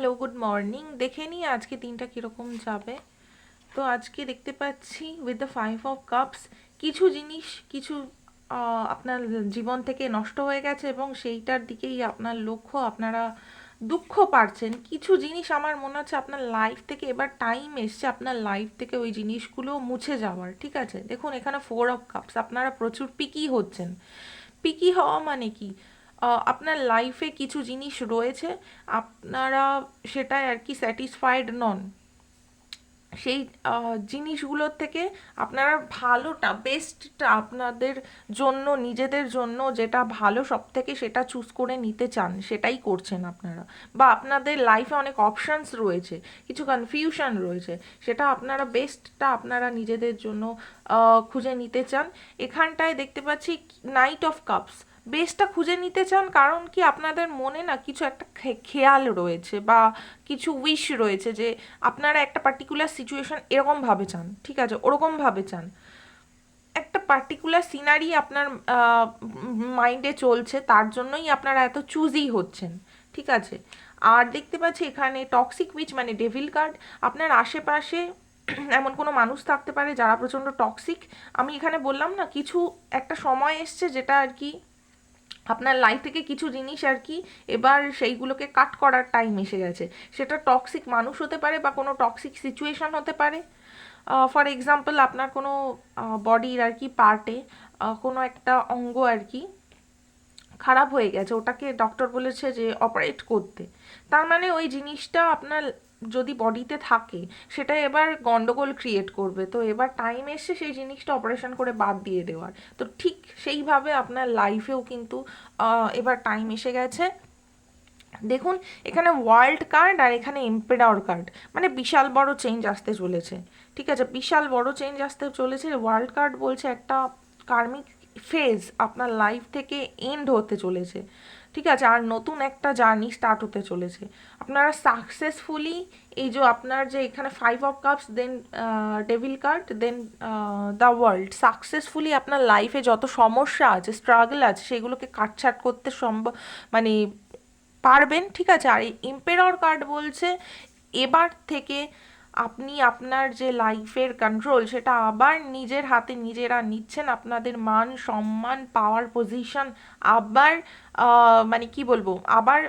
Hello, good morning. দেখে নিই আজকে দিনটা কীরকম যাবে। তো আজকে দেখতে পাচ্ছি উইথ দ্য 5 অফ কাপস কিছু জিনিস কিছু আপনার জীবন থেকে নষ্ট হয়ে গেছে এবং সেইটার দিকেই আপনার লক্ষ্য। আপনারা দুঃখ পাচ্ছেন কিছু জিনিস। আমার মনে হচ্ছে আপনার লাইফ থেকে এবার টাইম এসছে আপনার লাইফ থেকে ওই জিনিসগুলো মুছে যাওয়ার। ঠিক আছে, দেখুন এখানে 4 অফ কাপস। আপনারা প্রচুর পিকি হচ্ছেন। পিকি হওয়া মানে কি? আপনার লাইফে কিছু জিনিস রয়েছে, আপনারা সেটাই আর কি স্যাটিসফাইড নন। সেই জিনিসগুলোর থেকে আপনারা ভালোটা, বেস্টটা আপনাদের জন্য, নিজেদের জন্য যেটা ভালো সব থেকে সেটা চুজ করে নিতে চান, সেটাই করছেন আপনারা। বা আপনাদের লাইফে অনেক অপশানস রয়েছে, কিছু কনফিউশন রয়েছে, সেটা আপনারা বেস্টটা আপনারা নিজেদের জন্য খুঁজে নিতে চান। এখানটায় দেখতে পাচ্ছি নাইট অফ কাপস। বেসটা খুঁজে নিতে চান, কারণ কি আপনাদের মনে না কিছু একটা খেয়াল রয়েছে বা কিছু উইশ রয়েছে যে আপনারা একটা পার্টিকুলার সিচুয়েশন এরকমভাবে চান, ঠিক আছে, ওরকমভাবে চান। একটা পার্টিকুলার সিনারি আপনার মাইন্ডে চলছে, তার জন্যই আপনারা এত চুজই হচ্ছেন। ঠিক আছে। আর দেখতে পাচ্ছি এখানে টক্সিক উইচ মানে ডেভিল কার্ড। আপনার আশেপাশে এমন কোনো মানুষ থাকতে পারে যারা প্রচণ্ড টক্সিক। আমি এখানে বললাম না, কিছু একটা সময় এসছে যেটা আর কি আপনার লাইফ থেকে কিছু জিনিস আর কি এবার সেইগুলোকে কাট করার টাইম এসে গেছে। সেটা টক্সিক মানুষ হতে পারে বা কোনো টক্সিক সিচুয়েশন হতে পারে। ফর এক্সাম্পল আপনার কোনো বডির আর কি পার্টে কোনো একটা অঙ্গ আর কি খারাপ হয়ে গেছে, ওটাকে ডক্টর বলেছে যে অপারেট করতে। তার মানে ওই জিনিসটা আপনার যদি বডিতে থাকে সেটা এবার গন্ডগোল ক্রিয়েট করবে। তো এবার টাইম এসছে সেই জিনিসটা অপারেশন করে বাদ দিয়ে দেওয়ার। তো ঠিক সেইভাবে আপনার লাইফেও কিন্তু এবার টাইম এসে গেছে। দেখুন এখানে ওয়ার্ল্ড কার্ড আর এখানে এম্পেরার কার্ড, মানে বিশাল বড় চেঞ্জ আসতে চলেছে। ঠিক আছে, বিশাল বড় চেঞ্জ আসতে চলেছে। ওয়ার্ল্ড কার্ড বলছে একটা কার্মিক ফেজ আপনার লাইফ থেকে এন্ড হতে চলেছে। ঠিক আছে, আর নতুন একটা জার্নি স্টার্ট হতে চলেছে। আপনারা সাকসেসফুলি এই যে আপনার যে এখানে 5 of cups, then devil card, then the world, successfully আপনার লাইফে যত সমস্যা আছে, স্ট্রাগল আছে, সেগুলোকে কাটছাট করতে সম্ভব, মানে পারবেন। ঠিক আছে। আর এই এম্পেরর কার্ড বলছে এবার থেকে আপনি আপনার যে লাইফের কন্ট্রোল সেটা আবার নিজের হাতে নিজেরা নিচ্ছেন। আপনাদের মান সম্মান পাওয়ার পজিশন আবার মানে কি বলবো, আবার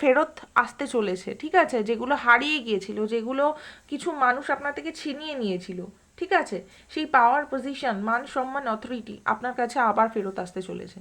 ফেরত আসতে চলেছে। ঠিক আছে, যেগুলো হারিয়ে গিয়েছিল, যেগুলো কিছু মানুষ আপনার থেকে ছিনিয়ে নিয়েছিল, ঠিক আছে, সেই পাওয়ার পজিশন, মান সম্মান, অথরিটি আপনার কাছে আবার ফেরত আসতে চলেছে।